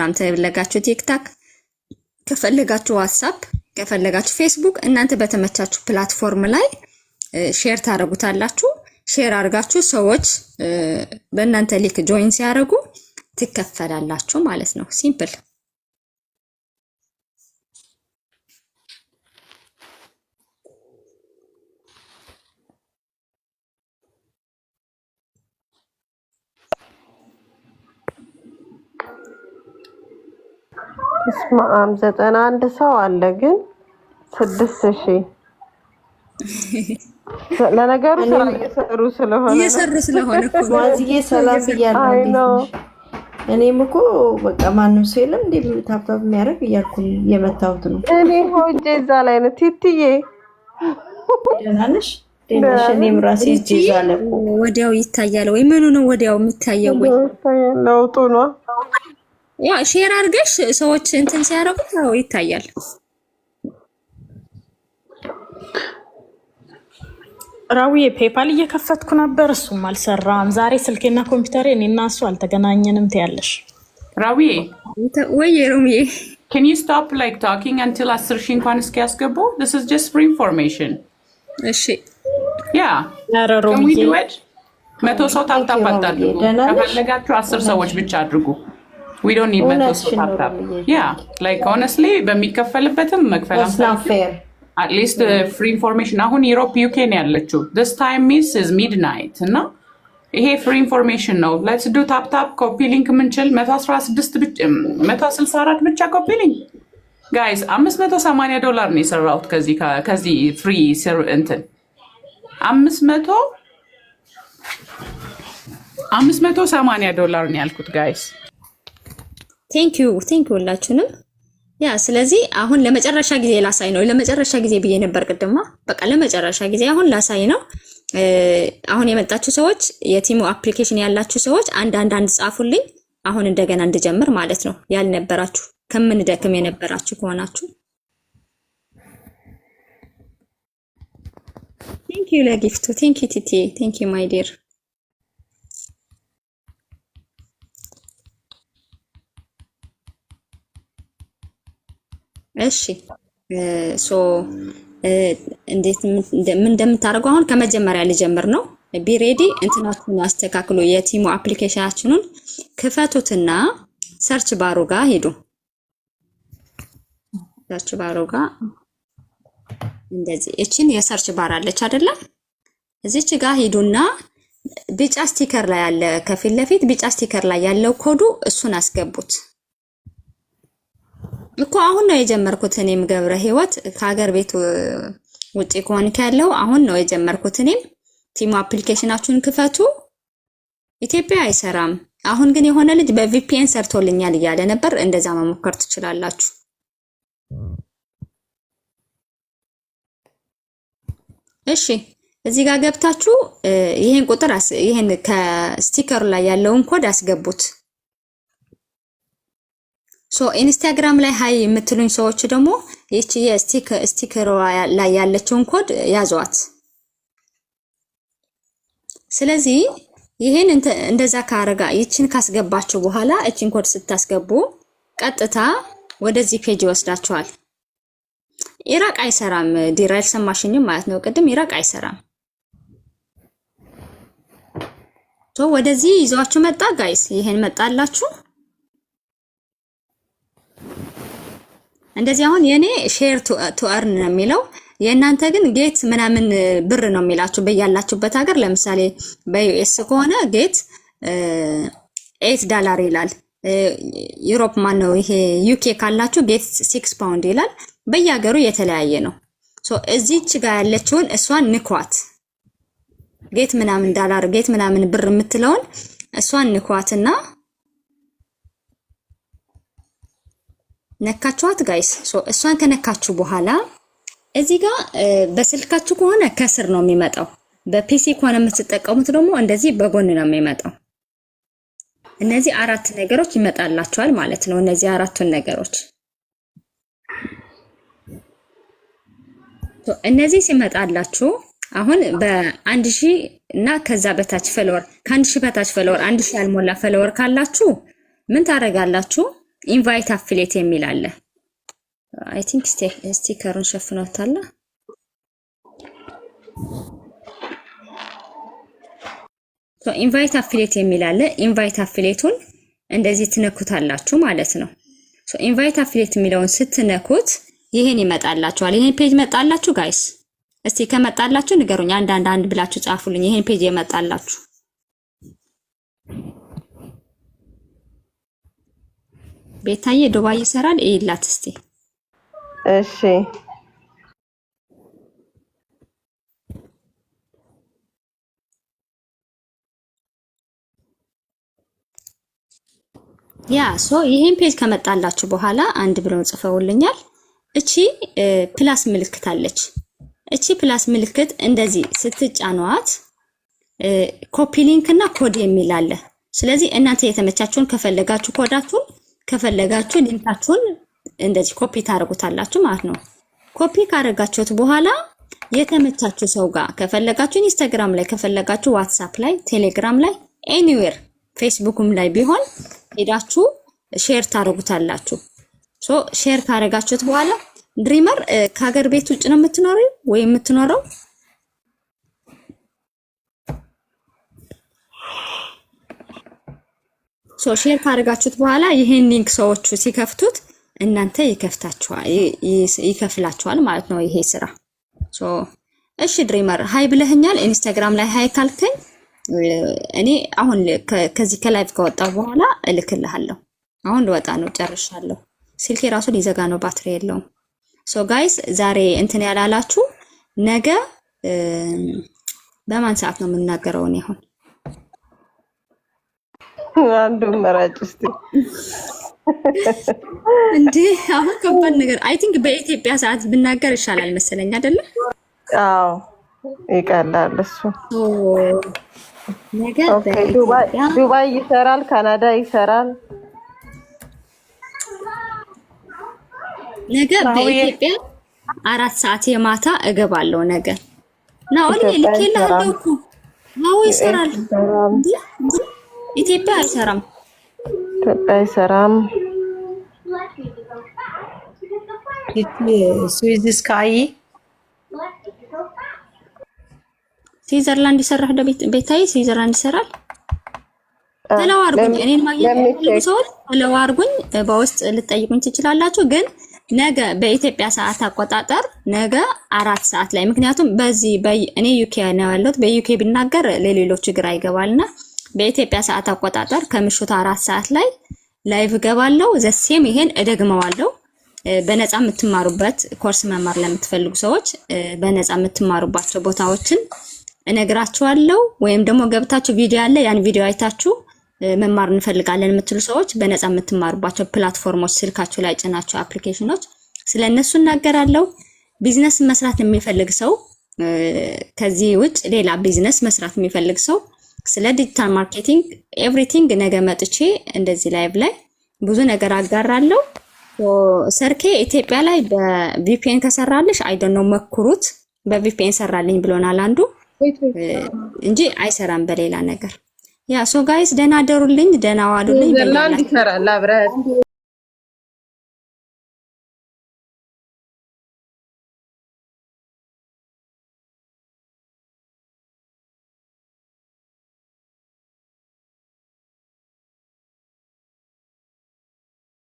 ከፈለጋችሁ ቲክታክ፣ ከፈለጋችሁ ዋትስአፕ፣ ከፈለጋችሁ ፌስቡክ እናንተ በተመቻችሁ ፕላትፎርም ላይ ሼር ታረጉታላችሁ። ሼር አድርጋችሁ ሰዎች በእናንተ ሊክ ጆይን ሲያደርጉ ትከፈላላችሁ ማለት ነው። ሲምፕል። እስማም 91 ሰው አለ ግን 6000 ለነገሩ ስራ እየሰሩ ስለሆነ እኮ ዋዚዬ ሰላም ብያለሁ። እኔም እኮ በቃ ማንም ሰው የለም እንዴ ታብታብ የሚያደርግ እያልኩ የመታሁት ነው። እኔ ሆጄ እዛ ላይ ነው። ቲቲዬ ደህና ነሽ? እኔም ራሴ ይዛለ ወዲያው ይታያል ወይ ምኑ ነው ወዲያው የሚታየው? ወይ ለውጡ ነው። ያ ሼር አድርገሽ ሰዎች እንትን ሲያደርጉት ነው ይታያል። ራዊዬ ፔፓል እየከፈትኩ ነበር፣ እሱም አልሰራም። ዛሬ ስልኬና ኮምፒውተሬ እኔና እሱ አልተገናኘንም ትያለሽ። ራዊዬ ወይ ሮሚዬ can you stop like talking until 10 ሺህ እንኳን እስኪያስገቡ? this is just for information። እሺ yeah ኧረ can we ሮሚዬ do it? 100 ሰው ታፕታፕ አድርጉ። ከፈለጋችሁ 10 ሰዎች ብቻ አድርጉ። we don't need 100 ሰው ታፕታፕ። yeah like honestly በሚከፈልበትም መክፈል at least free information አሁን ዩሮፕ ዩኬ ነው ያለችው። this time is midnight እና ይሄ free information ነው። let's do tap tap copy link ምንችል 116 ብቻ 164 ብቻ copy link guys $580 ነው የሰራሁት ከዚህ free እንትን 580 ዶላር ነው ያልኩት guys። thank you ሁላችሁንም። ያ ስለዚህ አሁን ለመጨረሻ ጊዜ ላሳይ ነው። ለመጨረሻ ጊዜ ብዬ ነበር ቅድማ። በቃ ለመጨረሻ ጊዜ አሁን ላሳይ ነው። አሁን የመጣችሁ ሰዎች የቲሙ አፕሊኬሽን ያላችሁ ሰዎች አንድ ጻፉልኝ። አሁን እንደገና እንድጀምር ማለት ነው። ያልነበራችሁ ከምንደክም የነበራችሁ ከሆናችሁ ቴንክ ዩ ለጊፍቱ ቴንክ ዩ ቲቲ ቴንክ ዩ ማይ ዲር። እሺ ሶ እንዴት ምን እንደምታደርጉ አሁን ከመጀመሪያ ልጀምር ነው። ቢ ሬዲ እንትናችሁን አስተካክሉ። የቲሙ አፕሊኬሽናችሁን ክፈቱትና ሰርች ባሩ ጋር ሄዱ። ሰርች ባሩ ጋር እንደዚህ እቺን የሰርች ባር አለች አይደለ? እዚች ጋር ሄዱና ቢጫ ስቲከር ላይ ያለ ከፊት ለፊት ቢጫ ስቲከር ላይ ያለው ኮዱ እሱን አስገቡት። እኮ አሁን ነው የጀመርኩት። እኔም ገብረ ህይወት ከሀገር ቤት ውጪ ከሆንክ ያለው አሁን ነው የጀመርኩት። እኔም ቲሙ አፕሊኬሽናችሁን ክፈቱ። ኢትዮጵያ አይሰራም። አሁን ግን የሆነ ልጅ በቪፒኤን ሰርቶልኛል እያለ ነበር። እንደዛ መሞከር ትችላላችሁ። እሺ እዚህ ጋር ገብታችሁ ይሄን ቁጥር ይሄን ከስቲከሩ ላይ ያለውን ኮድ አስገቡት። ሶ ኢንስታግራም ላይ ሃይ የምትሉኝ ሰዎች ደግሞ እቺ የስቲከር ላይ ያለችውን ኮድ ያዟት። ስለዚህ ይሄን እንደዛ ካረጋ ይቺን ካስገባችሁ በኋላ እቺን ኮድ ስታስገቡ ቀጥታ ወደዚህ ፔጅ ይወስዳችኋል። ኢራቅ አይሰራም። ዲራይል ሰማሽኝም ማለት ነው። ቅድም ኢራቅ አይሰራም። ሶ ወደዚህ ይዟችሁ መጣ ጋይስ። ይሄን መጣላችሁ እንደዚህ። አሁን የኔ ሼር ቱ አርን ነው የሚለው፣ የእናንተ ግን ጌት ምናምን ብር ነው የሚላችሁ በያላችሁበት ሀገር። ለምሳሌ በዩኤስ ከሆነ ጌት $8 ይላል። ዩሮፕ ማን ነው ይሄ ዩኬ ካላችሁ ጌት 6 ፓውንድ ይላል። በየሀገሩ የተለያየ ነው። ሶ እዚች ጋር ያለችውን እሷን ንኳት። ጌት ምናምን ዳላር ጌት ምናምን ብር የምትለውን እሷን ንኳትና ነካችኋት ጋይስ። ሶ እሷን ከነካችሁ በኋላ እዚህ ጋር በስልካችሁ ከሆነ ከስር ነው የሚመጣው። በፒሲ ከሆነ የምትጠቀሙት ደግሞ እንደዚህ በጎን ነው የሚመጣው። እነዚህ አራት ነገሮች ይመጣላችኋል ማለት ነው። እነዚህ አራቱን ነገሮች እነዚህ ሲመጣላችሁ አሁን በ1000 እና ከዛ በታች ፎሎወር ከ1000 በታች ፎሎወር 1000 ያልሞላ ፎሎወር ካላችሁ ምን ታደርጋላችሁ? ኢንቫይት አፊሊየት የሚል አለ። አይ ቲንክ ስቲከሩን ሸፍኖታል። ኢንቫይት አፊሊየት የሚል አለ። ኢንቫይት አፊሊየቱን እንደዚህ ትነኩታላችሁ ማለት ነው። ኢንቫይት አፊሊየት የሚለውን ስትነኩት ይሄን ይመጣላችኋል። ይሄን ፔጅ መጣላችሁ ጋይስ? እስቲ ከመጣላችሁ ንገሩኝ። አንድ ብላችሁ ጻፉልኝ። ይሄን ፔጅ የመጣላችሁ ቤታዬ ዱባይ ይሰራል ይላት እስቲ። እሺ ያ ይሄን ፔጅ ከመጣላችሁ በኋላ አንድ ብለው ጽፈውልኛል። እቺ ፕላስ ምልክት አለች። እቺ ፕላስ ምልክት እንደዚህ ስትጫኗት ኮፒ ሊንክ እና ኮድ የሚል አለ። ስለዚህ እናንተ የተመቻችሁን ከፈለጋችሁ ኮዳችሁን ከፈለጋችሁ ሊንካችሁን እንደዚህ ኮፒ ታደርጉታላችሁ ማለት ነው። ኮፒ ካደረጋችሁት በኋላ የተመቻችሁ ሰው ጋር ከፈለጋችሁ ኢንስታግራም ላይ ከፈለጋችሁ ዋትስአፕ ላይ ቴሌግራም ላይ ኤኒዌር ፌስቡክም ላይ ቢሆን ሄዳችሁ ሼር ታደርጉታላችሁ። ሼር ካደረጋችሁት በኋላ ድሪመር ከሀገር ቤት ውጭ ነው የምትኖረው ወይ የምትኖረው? ሼር ካደረጋችሁት በኋላ ይሄን ሊንክ ሰዎቹ ሲከፍቱት እናንተ ይከፍላችኋል ማለት ነው ይሄ ስራ። እሺ ድሪመር ሃይ ብለህኛል። ኢንስታግራም ላይ ሃይ ካልከኝ እኔ አሁን ከዚህ ከላይቭ ከወጣው በኋላ እልክልሃለሁ። አሁን ልወጣ ነው፣ ጨርሻለሁ። ስልኬ ራሱ ሊዘጋ ነው፣ ባትሪ የለውም። ጋይስ ዛሬ እንትን ያላላችሁ ነገ በማን ሰዓት ነው የምናገረው? እኔ አሁን አንዱ መራጭ እስቲ እንዴ አሁን ከባድ ነገር አይ ቲንክ በኢትዮጵያ ሰዓት ብናገር ይሻላል መሰለኝ አይደለ? አዎ ይቀላል እሱ። ነገ ዱባይ ይሰራል፣ ካናዳ ይሰራል። ነገ በኢትዮጵያ 4 ሰዓት የማታ እገባለሁ ነገ። ናኦል ልኬልሃለሁ እኮ ነው ይሰራል። ኢትዮጵያ አይሰራም። ኢትዮጵያ አይሰራም። ስዊዝ ስካይ ስዊዘርላንድ ይሰራል። ቤታዬ ስዊዘርላንድ ይሰራል። ተለዋርጉኝ፣ እኔን ማግኘት ሰዎች ተለዋርጉኝ፣ በውስጥ ልጠይቁኝ ትችላላችሁ። ግን ነገ በኢትዮጵያ ሰዓት አቆጣጠር ነገ 4 ሰዓት ላይ ምክንያቱም በዚህ እኔ ዩኬ ነው ያለሁት። በዩኬ ቢናገር ለሌሎች ግራ ይገባልና በኢትዮጵያ ሰዓት አቆጣጠር ከምሽቱ 4 ሰዓት ላይ ላይቭ ገባለሁ። ዘሴም ይሄን እደግመዋለሁ። በነፃ የምትማሩበት ኮርስ መማር ለምትፈልጉ ሰዎች በነፃ የምትማሩባቸው ቦታዎችን እነግራችኋለሁ። ወይም ደግሞ ገብታችሁ ቪዲዮ አለ ያን ቪዲዮ አይታችሁ መማር እንፈልጋለን የምትሉ ሰዎች በነፃ የምትማሩባቸው ፕላትፎርሞች ስልካችሁ ላይ ጭናችሁ አፕሊኬሽኖች ስለነሱ እናገራለሁ። ቢዝነስ መስራት የሚፈልግ ሰው ከዚህ ውጭ ሌላ ቢዝነስ መስራት የሚፈልግ ሰው ስለ ዲጂታል ማርኬቲንግ ኤቭሪቲንግ ነገ መጥቼ እንደዚህ ላይቭ ላይ ብዙ ነገር አጋራለሁ። ሰርኬ ኢትዮጵያ ላይ በቪፒኤን ከሰራልሽ አይ ዶንት ኖ መክሩት። በቪፒኤን ሰራልኝ ብሎናል አንዱ እንጂ አይሰራም በሌላ ነገር። ያ ጋይስ ደህና ደሩልኝ፣ ደህና ዋሉልኝ። ይሰራል አብረን